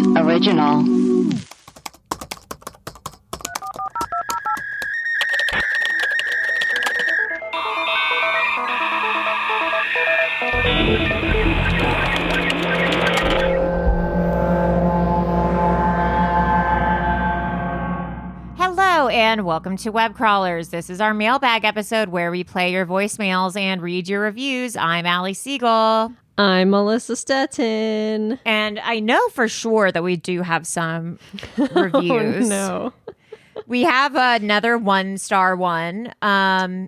original. Hello and welcome to Webcrawlers. This is our mailbag episode where we play your voicemails and read your reviews. I'm Allie Siegel. I'm Melissa Stettin. And I know for sure that we do have some reviews. Oh, no. We have another 1-star one. I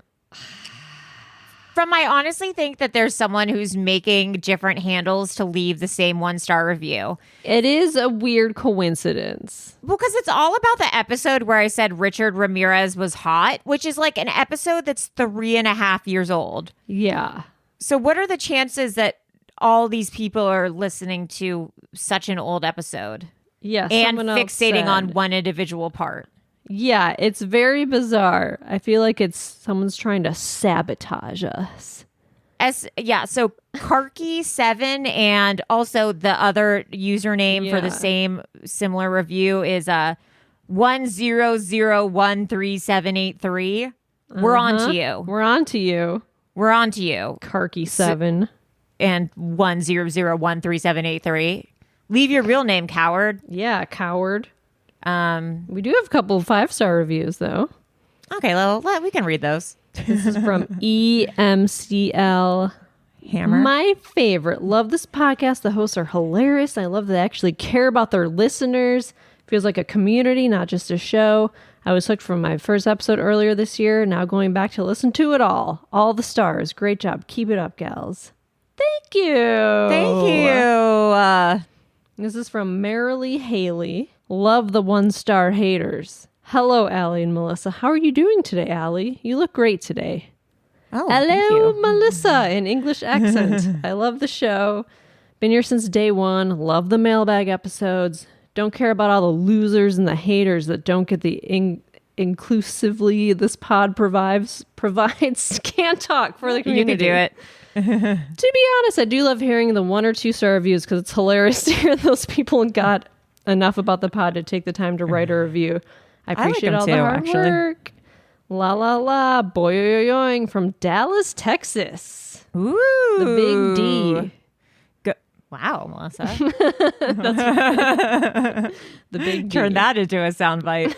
honestly think that there's someone who's making different handles to leave the same 1-star review. It is a weird coincidence. Well, because it's all about the episode where I said Richard Ramirez was hot, which is like an episode that's 3.5 years old. Yeah. So what are the chances that all these people are listening to such an old episode? Yeah. And fixating on one individual part. Yeah, it's very bizarre. I feel like someone's trying to sabotage us. So Karki7 and also the other username for the same similar review is 100137883. We're on to you. We're on to you. We're on to you. Karki7. And 100137883. Leave your real name, coward. Yeah, coward. We do have a couple of 5-star reviews, though. Okay, well, we can read those. This is from EMCL Hammer. My favorite. Love this podcast. The hosts are hilarious. I love that they actually care about their listeners. Feels like a community, not just a show. I was hooked from my first episode earlier this year. Now going back to listen to it all. All the stars. Great job. Keep it up, gals. Thank you. Thank you. This is from Marilee Haley. Love the 1-star haters. Hello, Allie and Melissa. How are you doing today, Allie? You look great today. Oh, hello, Melissa, in English accent. I love the show. Been here since day one. Love the mailbag episodes. Don't care about all the losers and the haters that don't get the inclusively this pod provides. Can't talk for the community. You can do it. To be honest, I do love hearing the 1 or 2-star reviews because it's hilarious to hear those people got enough about the pod to take the time to write a review. I appreciate all the hard work. La la la, boyoyoyoing from Dallas, Texas. Ooh, the big D. Wow, Melissa. That's right. The big D. Turn that into a soundbite.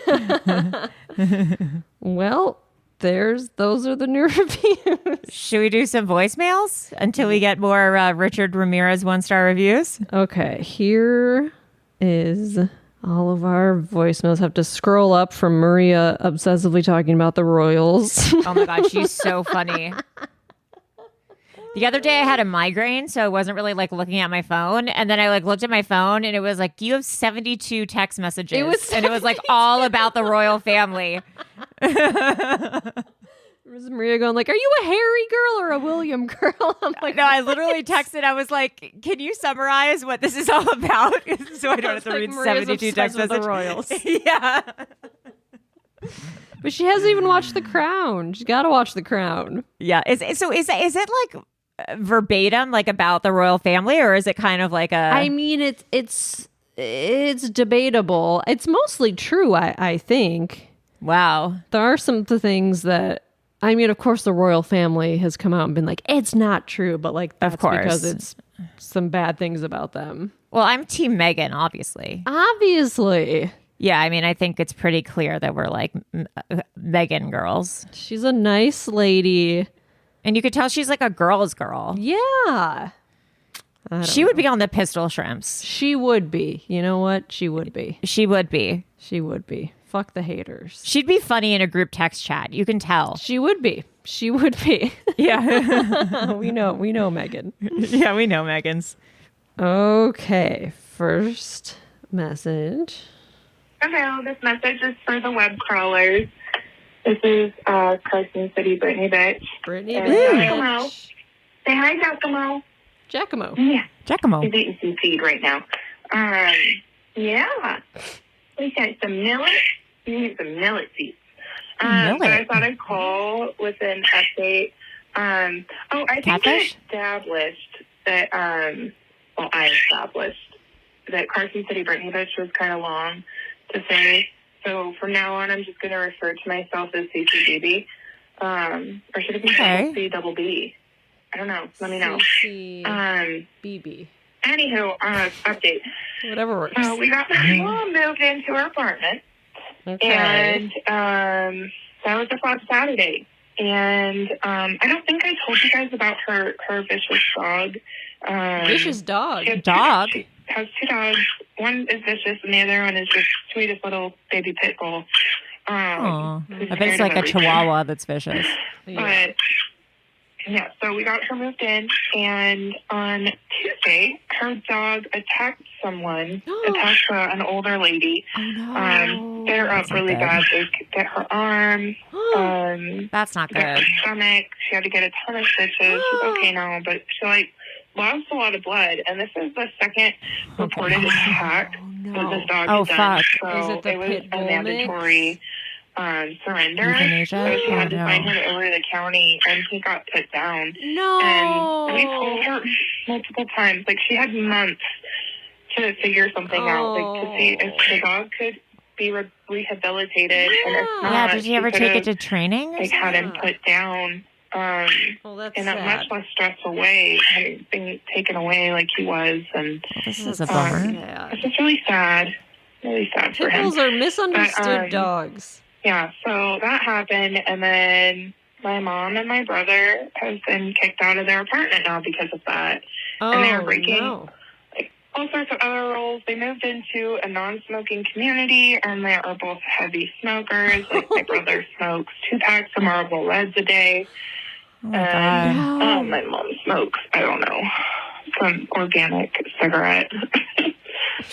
Well, those are the new reviews. Should we do some voicemails until we get more Richard Ramirez 1-star reviews? Okay, here is all of our voicemails. Have to scroll up from Maria obsessively talking about the Royals. Oh my God, she's so funny. The other day I had a migraine, so I wasn't really looking at my phone. And then I looked at my phone and it was you have 72 text messages. And it was all about the royal family. Was Maria going are you a Harry girl or a William girl? I'm no, I literally texted. I was like, can you summarize what this is all about? So I don't have to read Maria's 72 text messages. The Royals. Yeah. But she hasn't even watched The Crown. She's got to watch The Crown. Yeah. Is it verbatim about the royal family, or is it kind of a? I mean, it's debatable. It's mostly true, I think. Wow. There are some things that, I mean, of course, the royal family has come out and been it's not true, but that's of course, because it's some bad things about them. Well, I'm Team Meghan, obviously. Obviously. Yeah, I mean, I think it's pretty clear that we're Meghan girls. She's a nice lady. And you could tell she's a girl's girl. Yeah. She would be on the Pistol Shrimps. She would be. You know what? She would be. She would be. She would be. Fuck the haters. She'd be funny in a group text chat. You can tell. She would be. She would be. Yeah. We know Meghan. Yeah, we know Meghan's. Okay. First message. Hello, this message is for the web crawlers. This is Carson City, Brittany Bitch. Brittany Bitch. Say hi, Giacomo. Giacomo. Yeah. Giacomo. He's eating some feed right now. Yeah. We got some millet. You need some millet seeds. So I thought I'd call with an update. I think Catfish? I established that, I established that Carson City Brittany bitch was kind of long to say. So from now on, I'm just going to refer to myself as CCBB. Or should it be C double B? I don't know. Let me know. BB. Anywho, update. Whatever works. We got my mom moved into her apartment. Okay. And that was a Saturday. And I don't think I told you guys about her vicious dog. Vicious dog? She has 2 dogs. One is vicious, and the other one is just sweetest little baby pit bull. I bet it's like a chihuahua that's vicious. But, yeah, so we got her moved in, and on Tuesday, her dog attacked someone, attacked an older lady. Oh, no. They're up really bad. They get her arm. That's not good. Her stomach. She had to get a ton of stitches. She's okay now, but she, lost a lot of blood. And this is the second reported attack that this dog has done. So it was a mandatory surrender. Euthanasia? So she had to sign him over to the county, and he got put down. No. And we told her multiple times, she had months to figure something out, to see if the dog could be rehabilitated. And if not, yeah, did you ever take it to training? Had him put down. That's in a sad. much less stressful way, having been taken away like he was. And this is a bummer. It's just really sad. Really sad for him. Pitbulls are misunderstood dogs. Yeah, so that happened, and then my mom and my brother have been kicked out of their apartment now because of that. And they are breaking all sorts of other rules. They moved into a non-smoking community, and they are both heavy smokers. My brother smokes 2 packs of Marlboro Reds a day. Oh my God. My mom smokes, I don't know, some organic cigarette.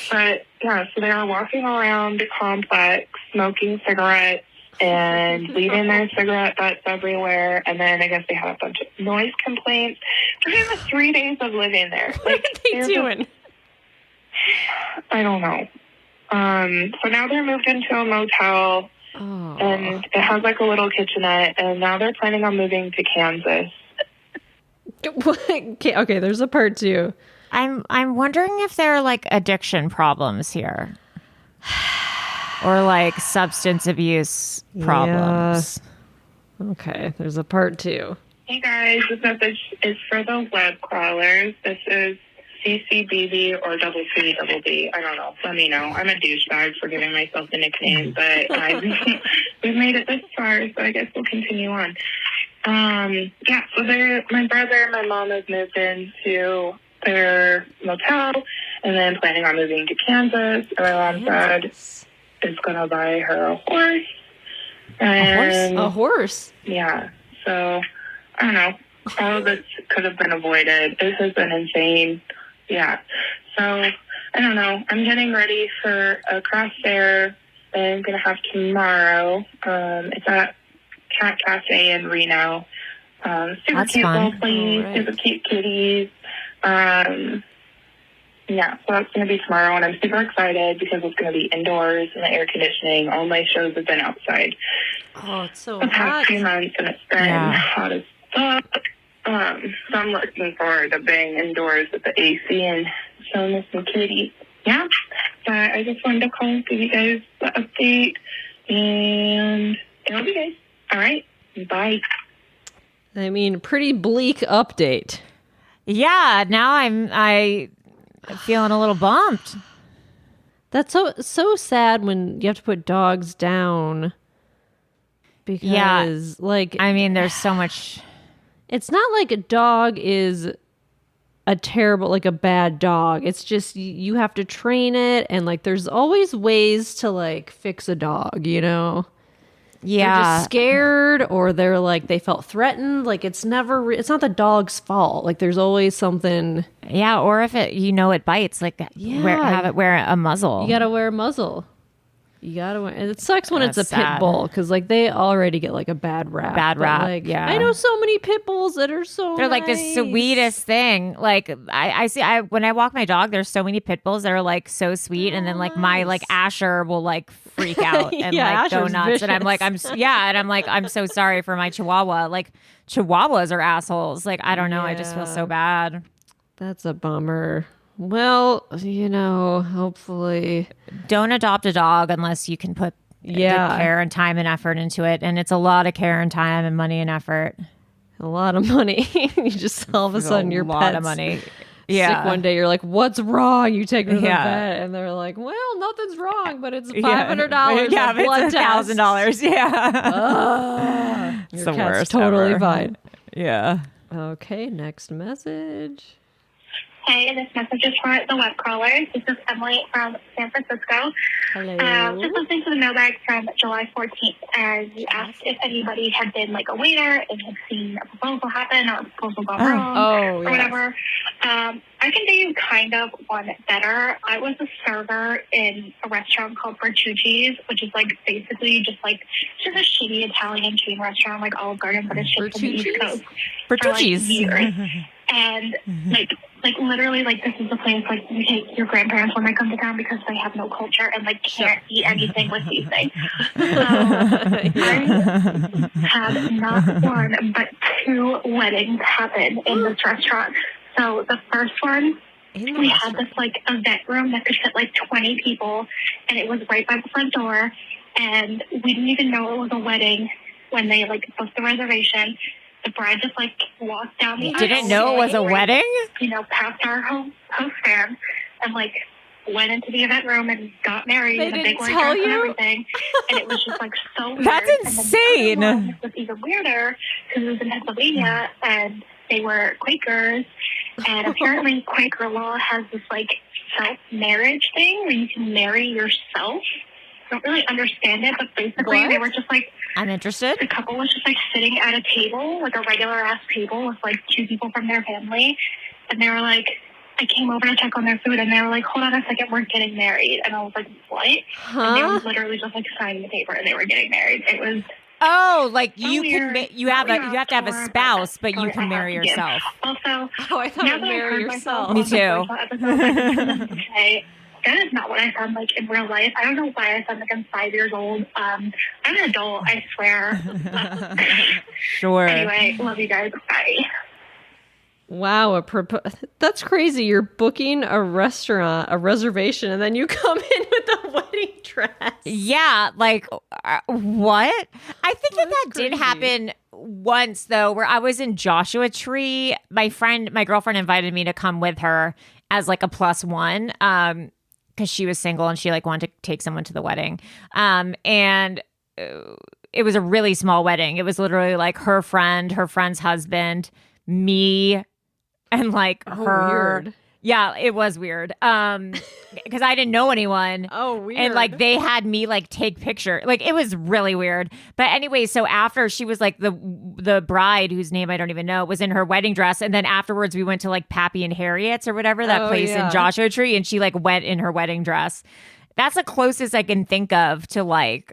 But, yeah, so they were walking around the complex, smoking cigarettes, and leaving their cigarette butts everywhere. And then I guess they had a bunch of noise complaints. Within the 3 days of living there. What are they doing? I don't know. So now they're moved into a motel, and it has a little kitchenette, and now they're planning on moving to Kansas. Okay, there's a part 2. I'm wondering if there are addiction problems here. Or substance abuse problems. Yeah. Okay, there's a part 2. Hey guys, this message is for the web crawlers. This is CCBB or double C double B. I don't know. Let me know. I'm a douchebag for giving myself the nickname, but we've made it this far, so I guess we'll continue on. Yeah, so my brother and my mom have moved into their motel, and then planning on moving to Kansas. And my mom said is going to buy her a horse. And a horse? Yeah. So, I don't know. All of this could have been avoided. This has been insane. Yeah. So, I don't know. I'm getting ready for a craft fair that I'm going to have tomorrow. It's at Cat Cafe in Reno. Super cute little place, super cute kitties. Yeah, so that's going to be tomorrow, and I'm super excited because it's going to be indoors and the air conditioning. All my shows have been outside. Oh, it's so the hot. past 2 months, and it's been hot as fuck. So I'm looking forward to being indoors with the AC and showing us some kitties. Yeah, but I just wanted to call and give you guys the update, and I love you guys. All right, bye. I mean, pretty bleak update. Yeah, now I'm feeling a little bumped. That's so sad when you have to put dogs down. Because, there's so much. It's not like a dog is a terrible, a bad dog. It's just you have to train it, and there's always ways to fix a dog, Yeah. They're just scared, or they're they felt threatened. It's never, it's not the dog's fault. There's always something. Yeah, or if it bites, have it wear a muzzle. You gotta wear a muzzle. You gotta wear. And it sucks when it's a pit bull because they already get a bad rap. Yeah. I know so many pit bulls that are they're nice. The sweetest thing. I see. When I walk my dog, there's so many pit bulls that are so sweet, and then my Asher will freak out and go nuts, vicious. And I'm so sorry for my Chihuahua. Chihuahuas are assholes. I don't know. I just feel so bad. That's a bummer. Well, hopefully. Don't adopt a dog unless you can put the care and time and effort into it. And it's a lot of care and time and money and effort. A lot of money. You just all of a sudden your pet's a lot of money. Sick one day. You're like, what's wrong? You take them to the vet, and they're like, well, nothing's wrong, but it's $500. Yeah, but blood it's $1,000. Yeah. It's your the cat's worst totally ever. fine. Yeah. Okay, next message. Hey, this message is for the web crawlers. This is Emily from San Francisco. Hello. Just listening to the mailbag from July 14th, and you asked if anybody had been like a waiter and had seen a proposal happen or a proposal gone wrong or whatever. I can do you kind of one better. I was a server in a restaurant called Bertucci's, which is like basically just a shitty Italian chain restaurant like Olive Garden, but it's just from the East Coast. Bertucci's. For, like, years. And like literally, like this is the place like you take your grandparents when they come to town because they have no culture and like can't eat anything with these things. So I had not one but 2 weddings happen in this restaurant. So the first one, we had this like event room that could fit like 20 people, and it was right by the front door, and we didn't even know it was a wedding when they like booked the reservation. The bride just like walked down the aisle. Didn't know it was a wedding? Past our host fan and like went into the event room and got married in a big white dress and everything. And it was just like so weird. That's insane. And then it was even weirder because it was in Pennsylvania and they were Quakers. And apparently Quaker law has this like self-marriage thing where you can marry yourself. I don't really understand it, but basically they were just like, I'm interested. The couple was just like sitting at a table, like a regular ass table with like 2 people from their family. And they were like, I came over to check on their food and they were like, hold on a second, we're getting married. And I was like, what? And they were literally just like signing the paper and they were getting married. It was like so you weird. can you have to have a spouse, but you can marry yourself. Also, I thought you marry yourself. Me too. That is not what I sound like in real life. I don't know why I sound like I'm 5 years old. I'm an adult, I swear. Sure. Anyway, love you guys. Bye. Wow, that's crazy. You're booking a restaurant, a reservation, and then you come in with a wedding dress. Yeah, like what? I think that did happen once though, where I was in Joshua Tree. My girlfriend invited me to come with her as like a +1. Because she was single and she like wanted to take someone to the wedding. And it was a really small wedding. It was literally like her friend's husband, me, and like her. Weird. Yeah, it was weird. Because I didn't know anyone. Oh, weird. And like they had me like take picture. Like it was really weird. But anyway, so after she was like the bride, whose name I don't even know, was in her wedding dress. And then afterwards we went to like Pappy and Harriet's or whatever, that place in Joshua Tree. And she like went in her wedding dress. That's the closest I can think of to like.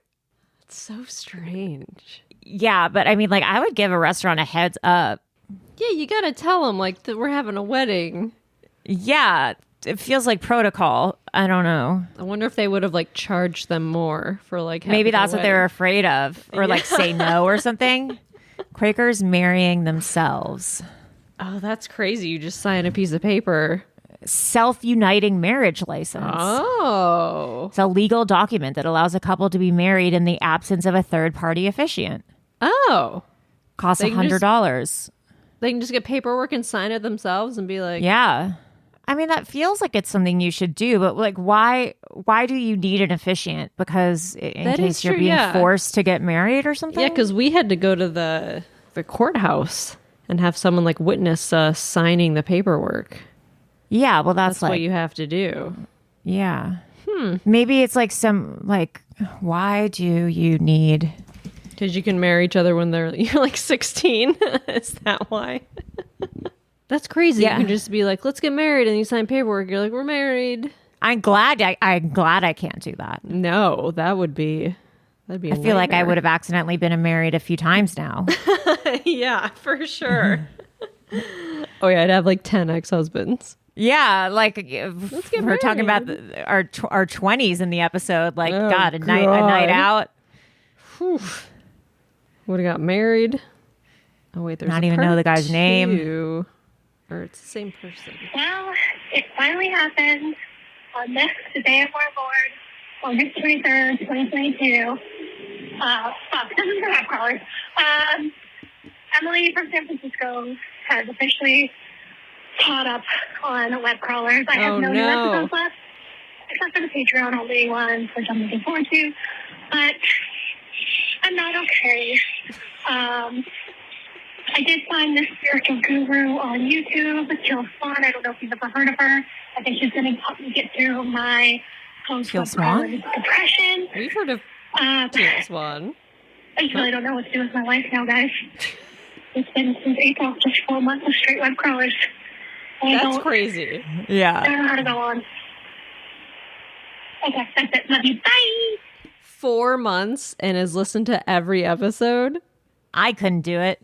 It's so strange. Yeah, but I mean like I would give a restaurant a heads up. Yeah, you got to tell them like that we're having a wedding. Yeah, it feels like protocol. I don't know. I wonder if they would have like charged them more for like maybe that's what they were afraid of, or like say no or something. Quakers marrying themselves. Oh, that's crazy. You just sign a piece of paper. Self-uniting marriage license. Oh. It's a legal document that allows a couple to be married in the absence of a third-party officiant. Oh. Costs $100. They can just get paperwork and sign it themselves and be like, yeah. I mean, that feels like it's something you should do, but like, why do you need an officiant? Because in case you're being forced to get married or something? Yeah, because we had to go to the courthouse and have someone like witness us signing the paperwork. Yeah, well, that's like what you have to do. Yeah. Maybe it's like why do you need? Because you can marry each other when you're like 16. Is that why? That's crazy. Yeah. You can just be like, let's get married, and you sign paperwork. You're like, we're married. I'm glad I can't do that. No, that'd be. I feel like I would have accidentally been married a few times now. Yeah, for sure. Oh yeah, I'd have like 10 ex-husbands. Yeah, like we're talking about our 20s in the episode. Like, God, a night out. Would have got married. Oh wait, there's not even know the guy's name. Or it's the same person? Well, it finally happened on the day of our Lord, August 23rd, 2022. This is for Webcrawlers. Emily from San Francisco has officially caught up on Webcrawlers. I have no new episodes left, except for the Patreon only ones, which I'm looking forward to. But I'm not okay. I did find this spiritual guru on YouTube, Jill Swan. I don't know if you've ever heard of her. I think she's going to help me get through my post-Webcrawlers depression. We've heard of Jill Swan. I really don't know what to do with my life now, guys. It's been since April, just 4 months of straight Webcrawlers. That's crazy. Yeah. I don't know how to go on. Okay, that's it. Love you. Bye! 4 months and has listened to every episode? I couldn't do it.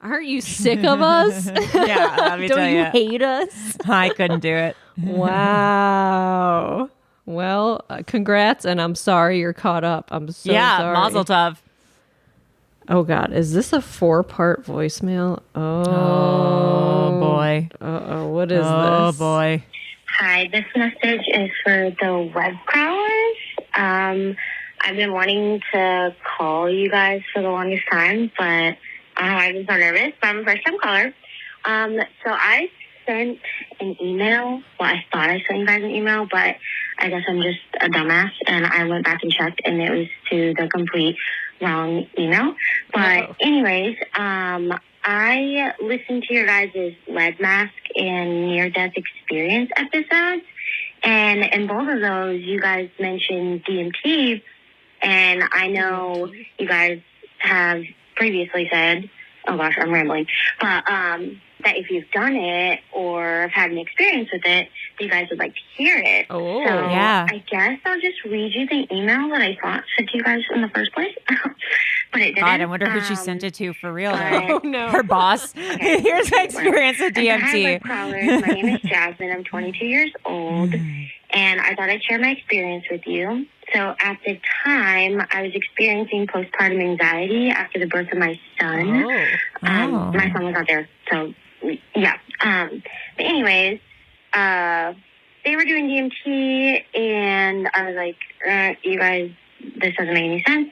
Aren't you sick of us? Yeah, let me tell Don't you. you hate us? I couldn't do it. Wow. Well, congrats, and I'm sorry you're caught up. I'm so sorry. Mazel tov. Oh, God. Is this a 4-part voicemail? Oh boy. Uh-oh. What is this? Oh, boy. Hi, this message is for the Webcrawlers. I've been wanting to call you guys for the longest time, but I've been so nervous. But I'm a first-time caller. So I sent an email. Well, I thought I sent you guys an email, but I guess I'm just a dumbass, and I went back and checked, and it was to the complete wrong email. But anyways, I listened to your guys' lead mask and near-death experience episodes, and in both of those, you guys mentioned DMT, and I know you guys have previously said, oh gosh, I'm rambling, but that if you've done it or have had an experience with it, you guys would like to hear it. Oh, so yeah. I guess I'll just read you the email that I thought sent to you guys in the first place. But it didn't. God, I wonder who she sent it to for real. Oh, no. Her boss. Okay. Here's my experience with Hi, DMT. Webcrawlers. My name is Jasmine. I'm 22 years old, and I thought I'd share my experience with you. So at the time, I was experiencing postpartum anxiety after the birth of my son. My son was not there, so yeah. But anyways, they were doing DMT, and I was like, you guys, this doesn't make any sense.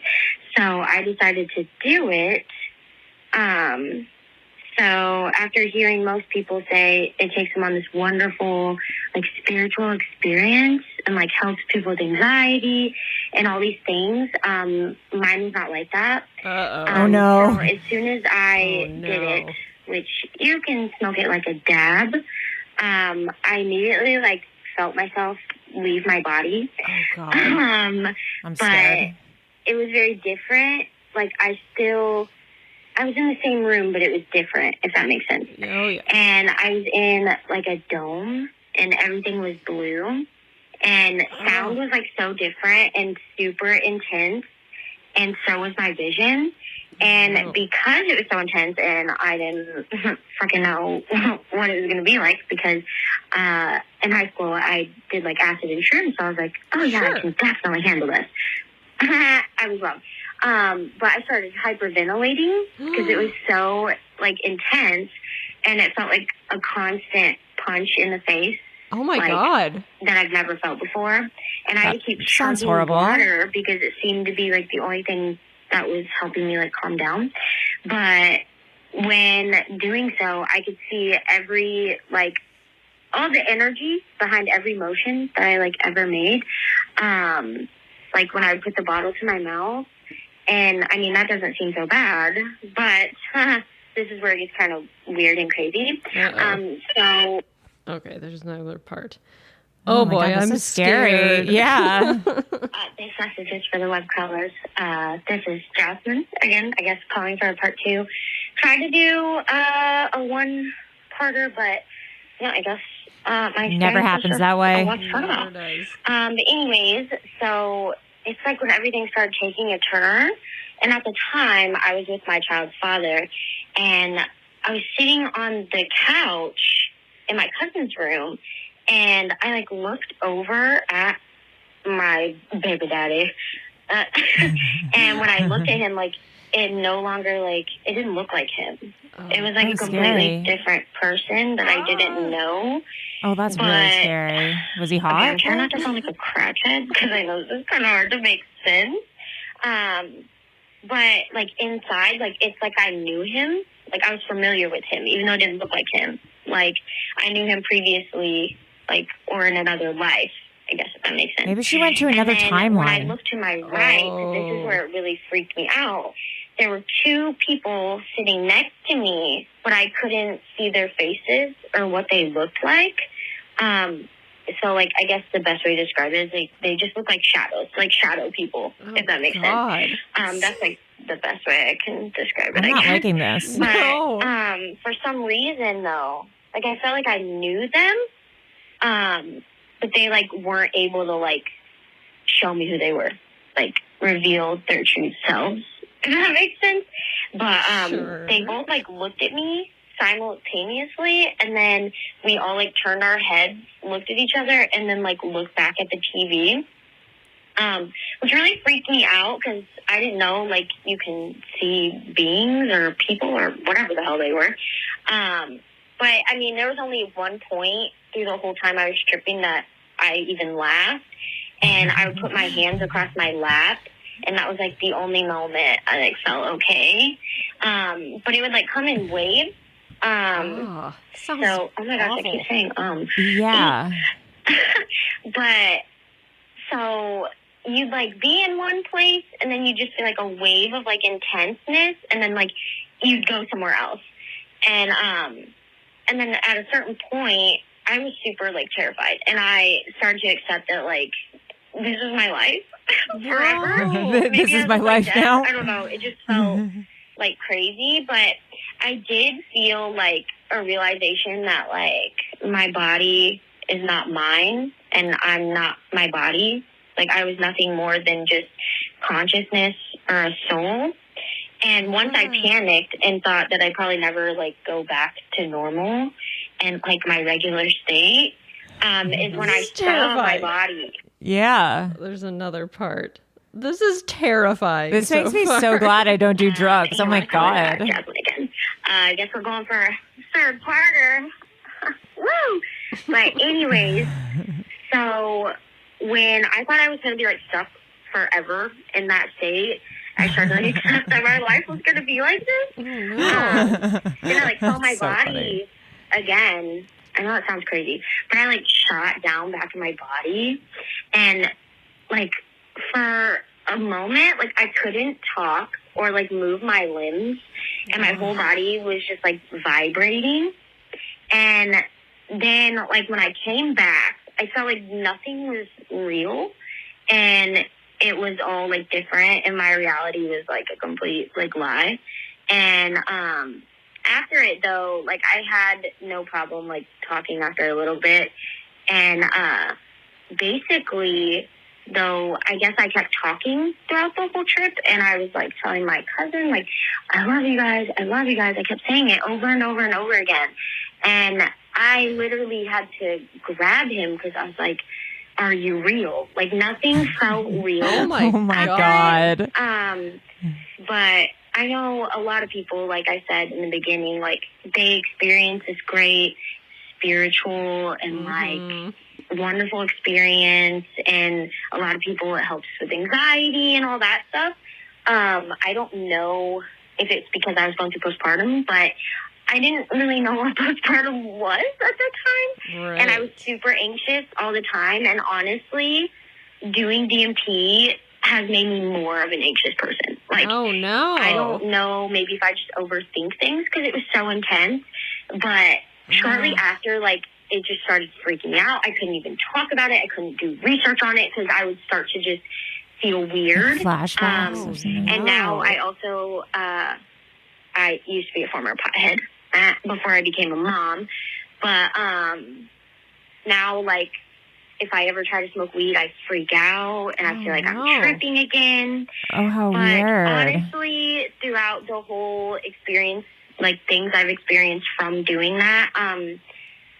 So I decided to do it. So after hearing most people say it takes them on this wonderful, like, spiritual experience and, like, helps people with anxiety and all these things, mine was not like that. Oh, no. So as soon as I did it, which you can smoke it like a dab, I immediately, like, felt myself leave my body. Oh, God. I'm scared. But it was very different. Like, I was in the same room, but it was different, if that makes sense. Oh, yeah. And I was in, like, a dome, and everything was blue. And sound was, like, so different and super intense, and so was my vision. And because it was so intense and I didn't freaking know what it was going to be like, because in high school I did, like, acid insurance, so I was like, oh, yeah, I can definitely handle this. I was wrong. But I started hyperventilating because it was so, like, intense, and it felt like a constant punch in the face. Oh, my God. That I've never felt before. And I had to keep chugging water because it seemed to be, like, the only thing that was helping me, like, calm down. But when doing so, I could see every, like, all the energy behind every motion that I, like, ever made. Like, when I would put the bottle to my mouth. And, I mean, that doesn't seem so bad, but this is where it gets kind of weird and crazy. So... Okay, there's another part. Oh boy, God, I'm scary. scared. Yeah. This message is for the Webcrawlers. This is Jasmine, again, I guess calling for a part 2. Tried to do a one-parter, but, yeah, I guess my never happens that way. Never does. But anyways, so it's like when everything started taking a turn, and at the time, I was with my child's father, and I was sitting on the couch in my cousin's room, and I, like, looked over at my baby daddy, and when I looked at him, like, it no longer, like, it didn't look like him. It was like a completely different person that I didn't know. Oh, that's really scary. Was he hot? Okay, I'm trying not to sound like a crackhead because I know this is kind of hard to make sense. But like inside, like it's like I knew him. Like I was familiar with him, even though it didn't look like him. Like I knew him previously, like or in another life. I guess if that makes sense. Maybe she went to another timeline. When I looked to my right, this is where it really freaked me out. There were two people sitting next to me, but I couldn't see their faces or what they looked like. So, like, I guess the best way to describe it is they just look like shadows, like shadow people, if that makes sense. That's, like, the best way I can describe it. I'm not liking this. But, for some reason, though, like, I felt like I knew them, but they, like, weren't able to, like, show me who they were, like, reveal their true selves. If that makes sense. But they both like looked at me simultaneously, and then we all like turned our heads, looked at each other, and then like looked back at the TV. Which really freaked me out because I didn't know like you can see beings or people or whatever the hell they were. But I mean, there was only one point through the whole time I was tripping that I even laughed, and I would put my hands across my lap. And that was, like, the only moment I, like, felt okay. But it would, like, come in waves. Oh my gosh, I keep saying, Yeah. But, so, you'd, like, be in one place, and then you'd just feel, like, a wave of, like, intenseness, and then, like, you'd go somewhere else. And then at a certain point, I was super, like, terrified. And I started to accept that, like, this is my life forever. This is my life now. I don't know. It just felt like crazy, but I did feel like a realization that like my body is not mine and I'm not my body. Like I was nothing more than just consciousness or a soul. And once I panicked and thought that I'd probably never like go back to normal and like my regular state, is when I saw my body. Yeah. There's another part. This is terrifying. This makes me so glad I don't do drugs. Oh my God. Again. I guess we're going for a third parter. Woo! But anyways, so when I thought I was going to be like stuck forever in that state, I started to accept that my life was going to be like this. And I like saw my body again. I know it sounds crazy, but I like shot down back in my body, and like for a moment, like I couldn't talk or like move my limbs, and my whole body was just like vibrating. And then like when I came back, I felt like nothing was real, and it was all like different, and my reality was like a complete like lie. And after it, though, like, I had no problem, like, talking after a little bit. And basically, though, I guess I kept talking throughout the whole trip. And I was, like, telling my cousin, like, I love you guys. I love you guys. I kept saying it over and over and over again. And I literally had to grab him because I was like, are you real? Like, nothing felt real. Oh, my God. But I know a lot of people, like I said in the beginning, like they experience this great spiritual and like wonderful experience, and a lot of people it helps with anxiety and all that stuff. I don't know if it's because I was going through postpartum, but I didn't really know what postpartum was at the time. Right. And I was super anxious all the time. And honestly, doing DMT has made me more of an anxious person. Like, oh no, I don't know, maybe if I just overthink things because it was so intense. But shortly after, like, it just started freaking me out. I couldn't even talk about it. I couldn't do research on it because I would start to just feel weird. Flashbacks or something. And now I also, I used to be a former pothead before I became a mom. But now, like, if I ever try to smoke weed, I freak out and I feel like I'm tripping again. Oh, how but weird. Honestly, throughout the whole experience, like things I've experienced from doing that, I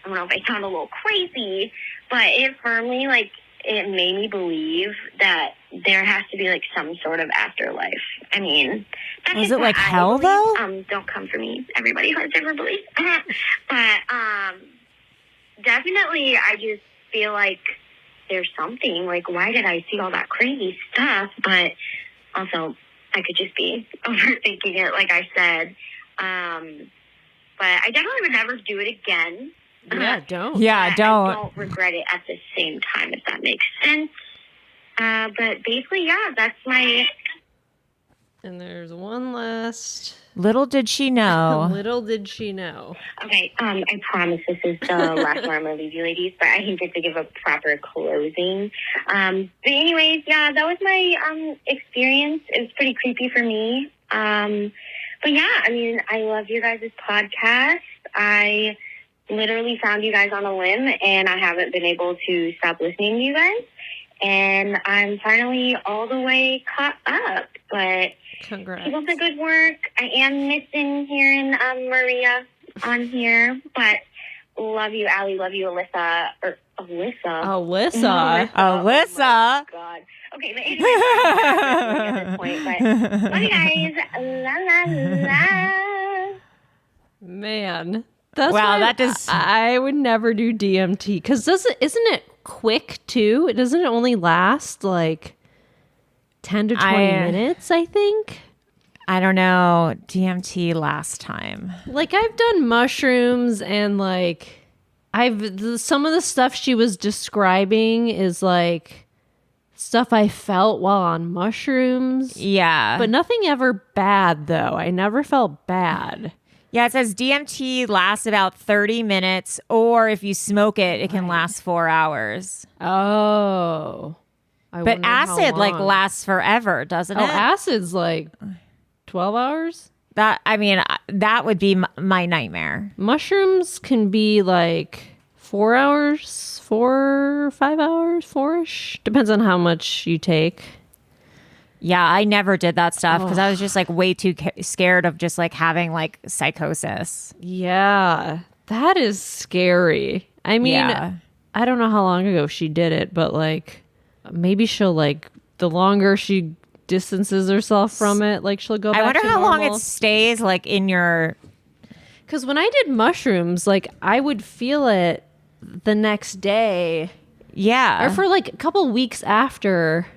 don't know if I sound a little crazy, but it firmly, like, it made me believe that there has to be like some sort of afterlife. I mean, that's Was just it like what I hell believe. though? Don't come for me. Everybody has different beliefs. But definitely, I just feel like there's something. Like, why did I see all that crazy stuff? But also, I could just be overthinking it, like I said. But I definitely would never do it again. Yeah, don't. Yeah, I don't regret it at the same time, if that makes sense. But basically, yeah, that's my... And there's one last... Little did she know. Little did she know. Okay, I promise this is the last one I'm going to leave you ladies, but I think to give a proper closing. But anyways, yeah, that was my experience. It was pretty creepy for me. But yeah, I mean, I love your guys' podcast. I literally found you guys on a limb, and I haven't been able to stop listening to you guys. And I'm finally all the way caught up. But Congrats. keep up the good work. I am missing hearing Maria on here, but love you, Allie. Love you, Alyssa. Or Alyssa. Alyssa. Alyssa. Oh, God. Okay, but anyway, at this point, but love you guys. La, la, la. Man. That's Wow, why that does... I would never do DMT. Because isn't it quick, too? It doesn't only last, like, 10 to 20 minutes, I think. I don't know. DMT last time. Like, I've done mushrooms and, like, some of the stuff she was describing is, like, stuff I felt while on mushrooms. Yeah. But nothing ever bad, though. I never felt bad. Yeah, it says DMT lasts about 30 minutes, or if you smoke it, it can last 4 hours. Oh. But acid, like, lasts forever, doesn't it? Oh, acid's, like, 12 hours? That would be my nightmare. Mushrooms can be, like, 4 hours, 5 hours, 4-ish. Depends on how much you take. Yeah, I never did that stuff because I was just like way too scared of just like having like psychosis. Yeah, that is scary. I mean, I don't know how long ago she did it, but like maybe she'll like the longer she distances herself from it, like she'll go back to normal. I wonder how long it stays like in your... Because when I did mushrooms, like I would feel it the next day. Yeah. Or for like a couple weeks after...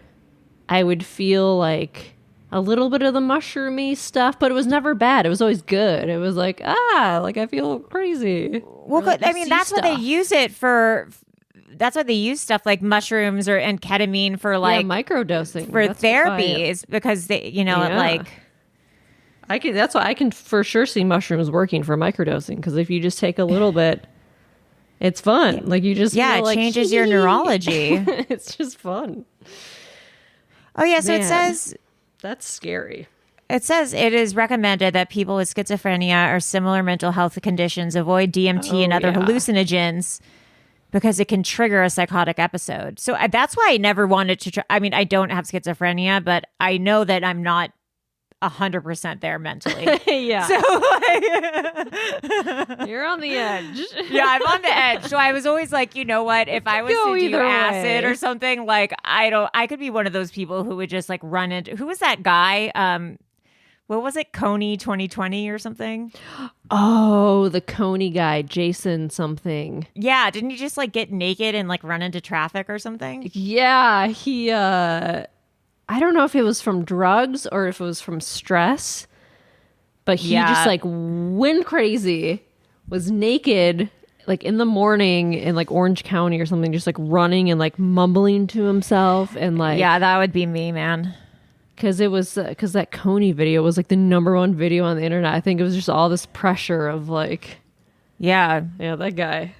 I would feel like a little bit of the mushroomy stuff, but it was never bad. It was always good. It was like, like I feel crazy. Well, like I mean, that's what they use it for. That's why they use stuff like mushrooms and ketamine for like microdosing for therapies because they, it like. That's why I can for sure see mushrooms working for microdosing because if you just take a little bit, it's fun. Like you just feel it changes your neurology. It's just fun. Oh, yeah. So it says... That's scary. It says it is recommended that people with schizophrenia or similar mental health conditions avoid DMT and other hallucinogens because it can trigger a psychotic episode. So that's why I never wanted to try. I mean, I don't have schizophrenia, but I know that I'm not 100% there mentally. Yeah. So like, you're on the edge. Yeah, I'm on the edge. So I was always like, you know what? If I was to do acid or something, like I could be one of those people who would just like run into... Who was that guy? What was it? Coney 2020 or something? Oh, the Coney guy, Jason something. Yeah, didn't he just like get naked and like run into traffic or something? Yeah, he I don't know if it was from drugs or if it was from stress, but he just like went crazy, was naked like in the morning in like Orange County or something, just like running and like mumbling to himself and like... Yeah, that would be me, man. Because that Coney video was like the #1 video on the internet. I think it was just all this pressure of like... Yeah, that guy.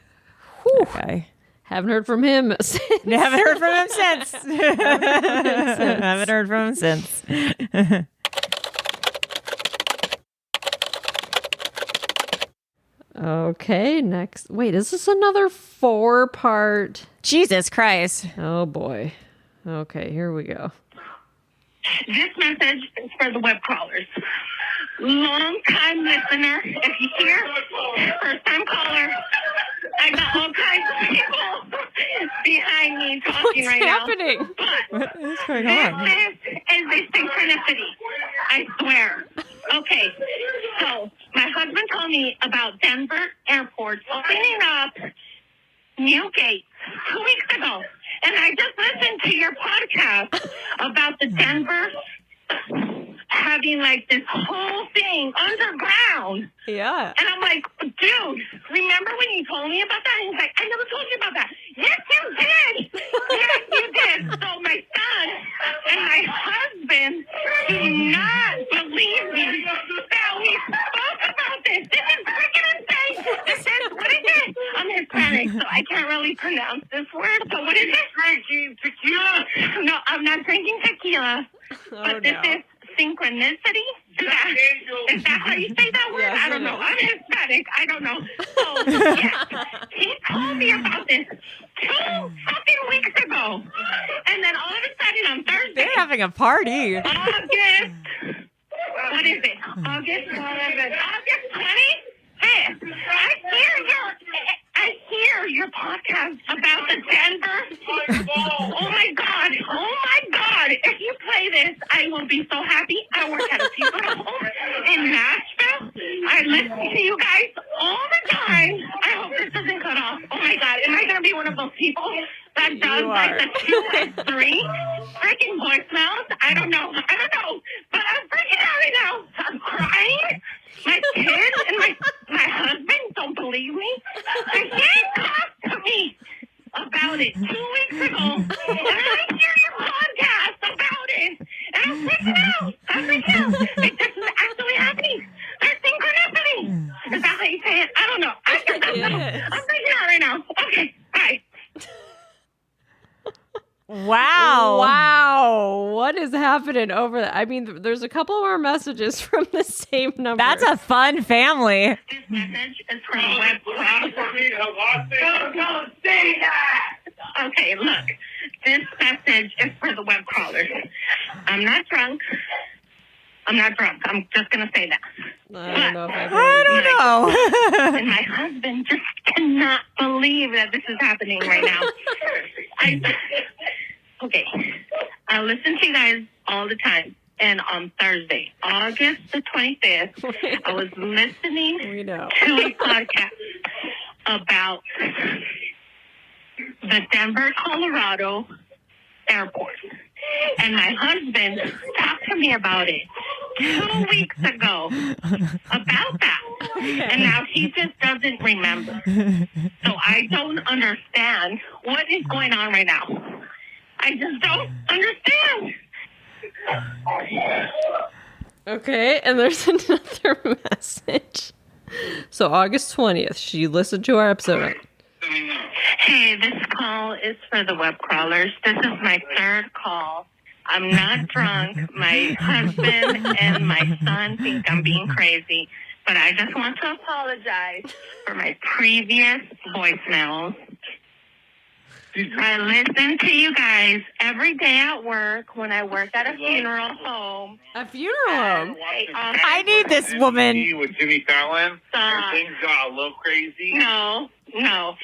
Whew. That guy. Haven't heard from him since. Haven't heard from him since. Haven't heard from him since. Okay, next. Wait, is this another 4-part? Jesus Christ. Oh, boy. Okay, here we go. This message is for the web crawlers. Long time listener, if you hear, first time caller. I got all kinds of people behind me talking right happening? now. But What is going on? this is a synchronicity. I swear. Okay, so my husband told me about Denver Airport opening up new gates 2 weeks ago. And I just listened to your podcast about the Denver having like this whole thing underground. Yeah. And I'm like, dude, remember when you told me about that? And he's like, I never told you about that. Yes, you did. Yes, you did. So my son and my husband do not believe me that we spoke about this. This is freaking insane. This is, what is it? I'm Hispanic, so I can't really pronounce this word. So what is it? Drinking tequila. No, I'm not drinking tequila. But this is synchronicity. Is that how you say that word? Yes, I don't know. I'm Hispanic. I don't know. So, yeah. He told me about this 2-something weeks ago. And then all of a sudden on Thursday. They're having a party. August. What is it? August 20? Hey, I hear your podcast about the Denver. Oh my God. If you play this, I will be so happy. I work at a pizza home in Nashville. I listen to you guys all the time. I hope this doesn't cut off. Oh my God. Am I going to be one of those people that does like the 2 and 3 freaking voicemails? I don't know. But I'm freaking out right now. I'm crying. My kids and my husband don't believe me. They can't talk to me about it 2 weeks ago. And I hear your podcast about it. And I'm freaking out. Like, this is actually happening. There's synchronicity. Is that how you say it? I don't know. I'm freaking out right now. Okay, bye. Wow. What is happening over there? I mean, there's a couple more messages from the same number. That's a fun family. This message is from Webcrawlerspod. Don't say that. Okay, look. This message is for the web crawlers. I'm not drunk. I'm just going to say that. I don't know if I've I don't know. And my husband just cannot believe that this is happening right now. Okay. I listen to you guys all the time. And on Thursday, August the 25th, I was listening to a podcast about the Denver, Colorado airport. And my husband talked to me about it 2 weeks ago, about that. And now he just doesn't remember. So I don't understand what is going on right now. I just don't understand. Okay, and there's another message. So August 20th, she listened to our episode. Hey, this call is for the web crawlers. This is my third call. I'm not drunk. My husband and my son think I'm being crazy. But I just want to apologize for my previous voicemails. I listen to you guys every day at work when I work at a funeral home. A funeral home? I need this woman. With Jimmy Fallon, Stop. things got a little crazy. No.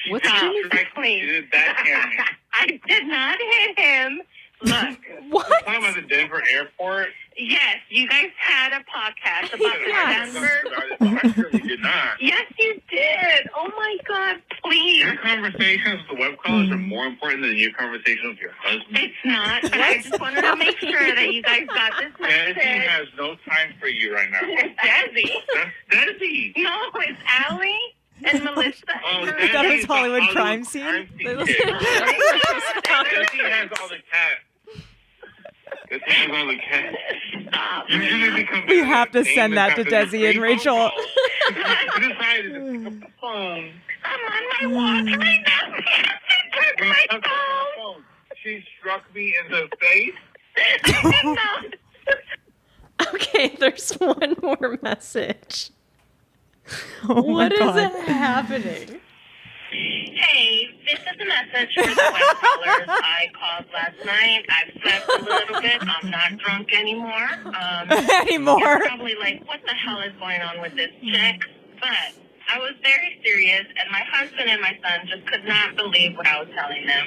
What's Stop, Jimmy please. That I did not hit him. Look. What? You're talking about the Denver airport? Yes, you guys had a podcast about Yes. Denver. I surely did not. Yes, you did. Oh my God, please. Your conversations with the web callers are more important than your conversations with your husband. It's not, but I just wanted to make sure that you guys got this Desi message. has no time for you right now. It's Desi. That's Desi. No, it's Allie and Melissa. Oh, I thought it was Desi is the Hollywood crime scene. kid. Desi has all the cats. Desi has all the cats. Stop. We have to send that to Desi and Rachel. You decided to pick up the phone. I'm on my watch right now. Took You my took the phone. phone. She struck me in the face. No. Okay, there's one more message. Oh What is God. happening? Hey, this is a message for the web callers. I called last night. I've slept a little bit. I'm not drunk anymore. Anymore. You're probably like, what the hell is going on with this chick? But I was very serious, and my husband and my son just could not believe what I was telling them.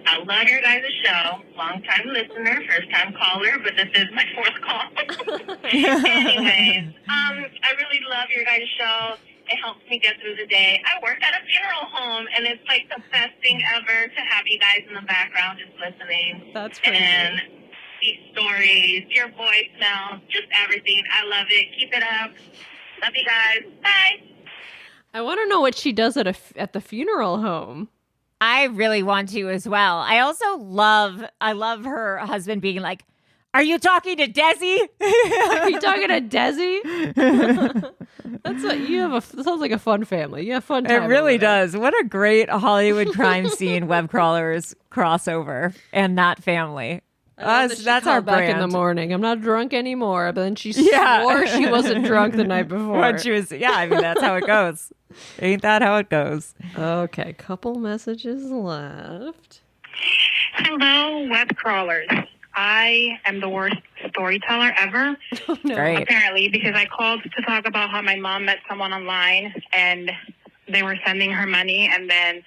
I love your guys' show. Long-time listener, first-time caller, but this is my fourth call. Anyways, I really love your guys' show. It helps me get through the day. I work at a funeral home, and it's like the best thing ever to have you guys in the background just listening. That's crazy. And these stories, your voicemails, just everything. I love it. Keep it up. Love you guys. Bye. I want to know what she does at the funeral home. I really want to as well. I also love her husband being like, "Are you talking to Desi? Are you talking to Desi?" That's what you have. It sounds like a fun family. You have fun time. It really does. What a great Hollywood crime scene web crawlers crossover and that family. That's our back brand. In the morning. I'm not drunk anymore. But then she swore she wasn't drunk the night before. When she was, I mean, that's how it goes. Ain't that how it goes? Okay, couple messages left. Hello, web crawlers. I am the worst storyteller ever. Oh, no. Great. Apparently, because I called to talk about how my mom met someone online and they were sending her money, and then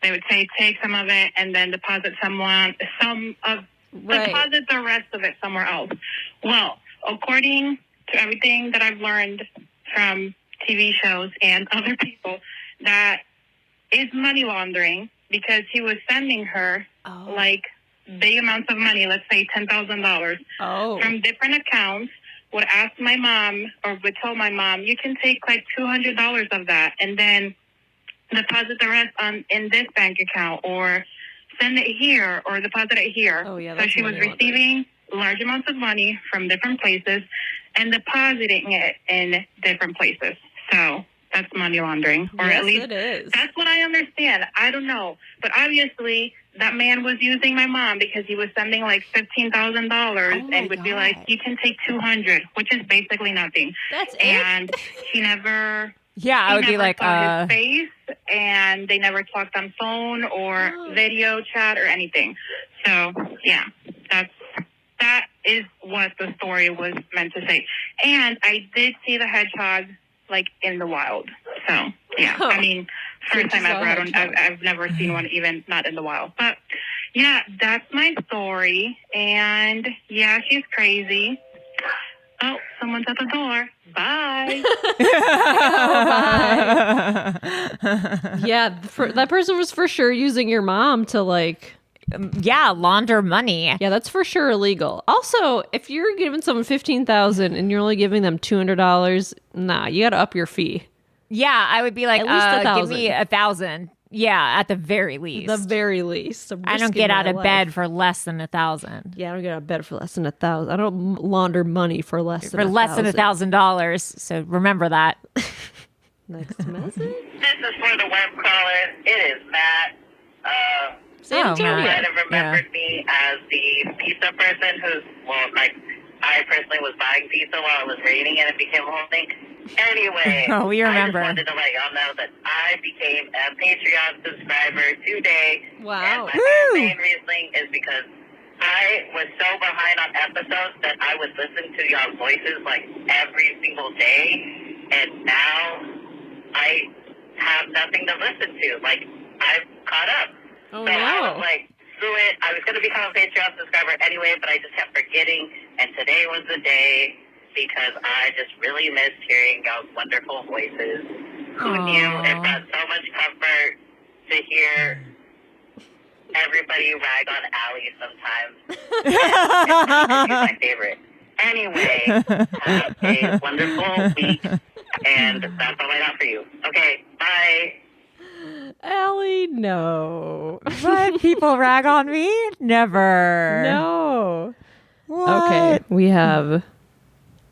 they would say take some of it and then deposit deposit the rest of it somewhere else. Well, according to everything that I've learned from TV shows and other people, that is money laundering, because he was sending her like big amounts of money, let's say $10,000 from different accounts, would ask my mom or would tell my mom, you can take like $200 of that and then deposit the rest in this bank account, or send it here or deposit it here. Oh, yeah, so she was receiving large amounts of money from different places and depositing it in different places. So that's money laundering. Or yes, at least it is. That's what I understand. I don't know. But obviously that man was using my mom because he was sending like $15,000 and would be like, you can take 200, which is basically nothing. That's and he never... Yeah, I would be like, his face, and they never talked on phone or video chat or anything. So yeah, that is what the story was meant to say. And I did see the hedgehog like in the wild. So yeah, I mean, first time ever. I've never seen one, even not in the wild. But yeah, that's my story. And yeah, she's crazy. Oh, someone's at the door. Bye. Bye. Yeah, that person was for sure using your mom to like... launder money. Yeah, that's for sure illegal. Also, if you're giving someone $15,000 and you're only giving them $200, nah, you got to up your fee. Yeah, I would be like, at least give me 1,000. Yeah, at the very least. The very least. I don't get out of bed for less than 1,000. Yeah, I don't get out of bed for less than 1,000. I don't launder money for less than $1,000. So remember that. Next message. This is for the web crawlers. It is Matt. San You might have remembered me as the pizza person who's, I personally was buying pizza while it was raining and it became a whole thing. Anyway, we remember. I just wanted to let y'all know that I became a Patreon subscriber today. Wow. And my main reasoning is because I was so behind on episodes that I would listen to y'all's voices like every single day. And now I have nothing to listen to. Like, I've caught up. Oh, so no. I was like, screw it. I was going to become a Patreon subscriber anyway, but I just kept forgetting. And today was the day because I just really missed hearing y'all's wonderful voices. Who knew? It brought so much comfort to hear everybody rag on Allie sometimes. She's my favorite. Anyway, have a wonderful week, and that's all I got for you. Okay, bye. Allie, no. What? People rag on me? Never. No. What? Okay, we have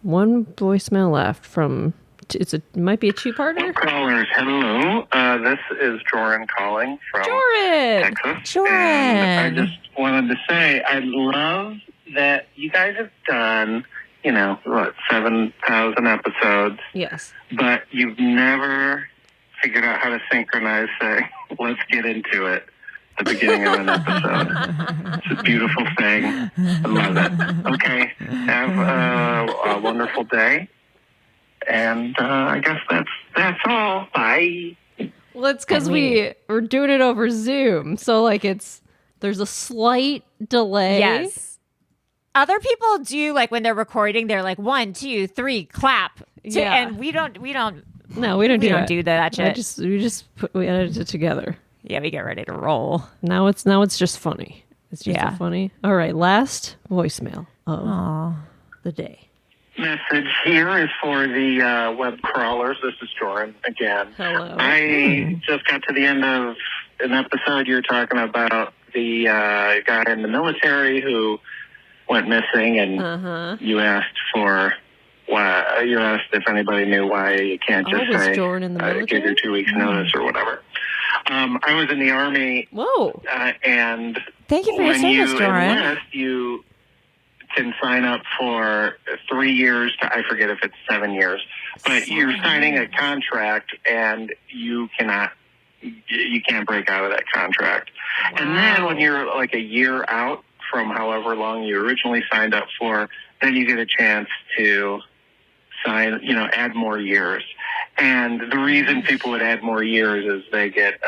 one voicemail left from... it might be a two-parter. Callers, hello. This is Joran calling from Joran! Texas. Joran! And I just wanted to say I love that you guys have done, 7,000 episodes, Yes. but you've never figured out how to synchronize saying, let's get into it, at the beginning of an episode. It's a beautiful thing. I love it. Okay, have a wonderful day. And I guess that's all. Bye. Well, it's because we're doing it over Zoom. So, like, there's a slight delay. Yes. Other people do, like, when they're recording, they're like, 1, 2, 3, clap. Yeah. And we don't do that shit. We edit it together. Yeah, we get ready to roll. Now it's just funny. It's just funny. All right, last voicemail of the day. Message here is for the web crawlers. This is Jordan again. Hello. I just got to the end of an episode. You were talking about the guy in the military who went missing, and you asked why. You asked if anybody knew why you can't just say Jordan in the military? Give your 2 weeks notice or whatever. I was in the Army. Whoa! And thank you for your service, Jordan. When you enlist, you can sign up for 3 years to, I forget if it's 7 years, but you're signing a contract and you can't break out of that contract. Wow. And then when you're like a year out from however long you originally signed up for, then you get a chance to add more years. And the reason people would add more years is they get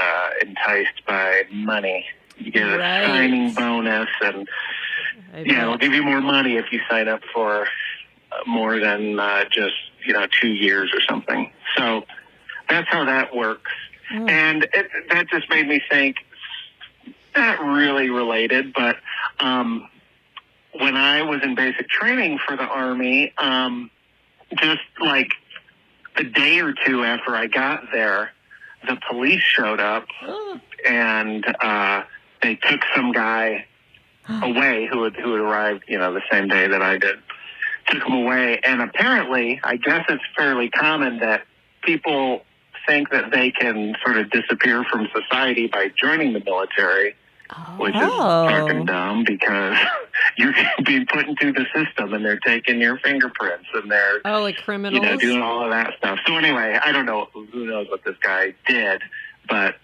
enticed by money. You get a signing bonus, and they'll give you more money if you sign up for more than just 2 years or something. So that's how that works. And that just made me think, not really related, but when I was in basic training for the Army, just like a day or two after I got there, the police showed up and they took some guy away who had arrived, the same day that I did. Took him away, and apparently, I guess it's fairly common that people think that they can sort of disappear from society by joining the military, which is fucking dumb because you're being put into the system and they're taking your fingerprints and they're like criminals, doing all of that stuff. So anyway, I don't know who knows what this guy did, but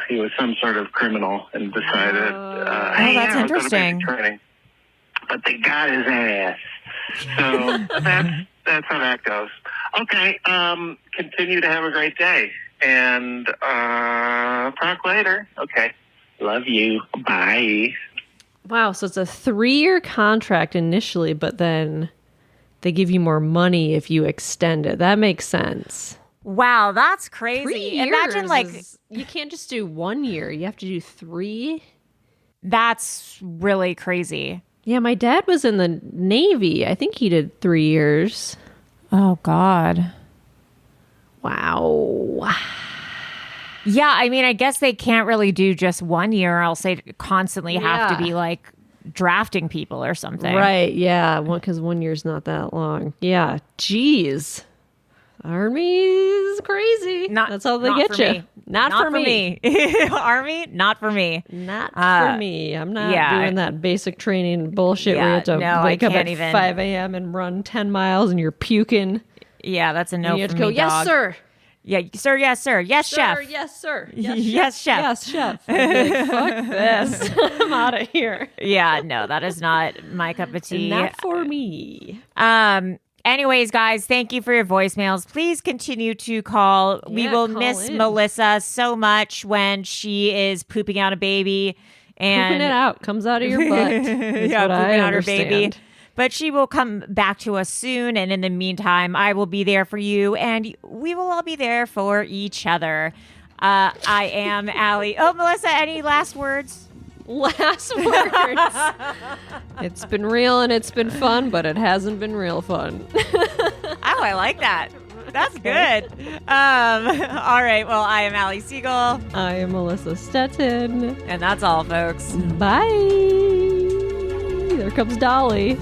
he was some sort of criminal and decided, hey, that's interesting. Training. But they got his ass. So that's how that goes. Okay, continue to have a great day and talk later. Okay. Love you. Bye. Wow, so it's a 3-year contract initially, but then they give you more money if you extend it. That makes sense. Wow, that's crazy. 3 years Imagine you can't just do 1 year. You have to do 3. That's really crazy. Yeah, my dad was in the Navy. I think he did 3 years. Oh, God. Wow. Yeah, I mean, I guess they can't really do just 1 year, or else they constantly have to be like drafting people or something. Right, yeah, because 1 year's not that long. Yeah, jeez. Army's crazy. That's how they get you. Not for me. Army, not for me. Not for me. I'm not doing that basic training bullshit where you have to wake up at 5 a.m. and run 10 miles and you're puking. Yeah, that's a no for me, you have to go, yes, sir. Yeah, sir, yes, sir. Yes, sir, chef. Yes, sir. Yes, chef. Yes, chef. I'm like, fuck this. I'm out of here. Yeah, no, that is not my cup of tea. Not for me. Anyways, guys, thank you for your voicemails. Please continue to call. We will miss Melissa so much when she is pooping out a baby. And pooping it out. Comes out of your butt. Pooping out her baby. But she will come back to us soon. And in the meantime, I will be there for you. And we will all be there for each other. I am Allie. Oh, Melissa, any last words? Last words. It's been real and it's been fun, but it hasn't been real fun. Oh, I like that. That's good. All right. Well, I am Allie Siegel. I am Melissa Stetton. And that's all, folks. Bye. There comes Dolly.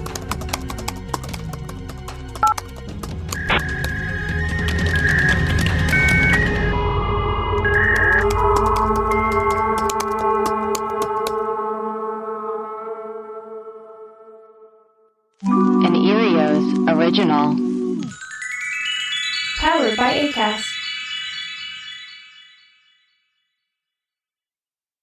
An Erios original. Powered by Acast.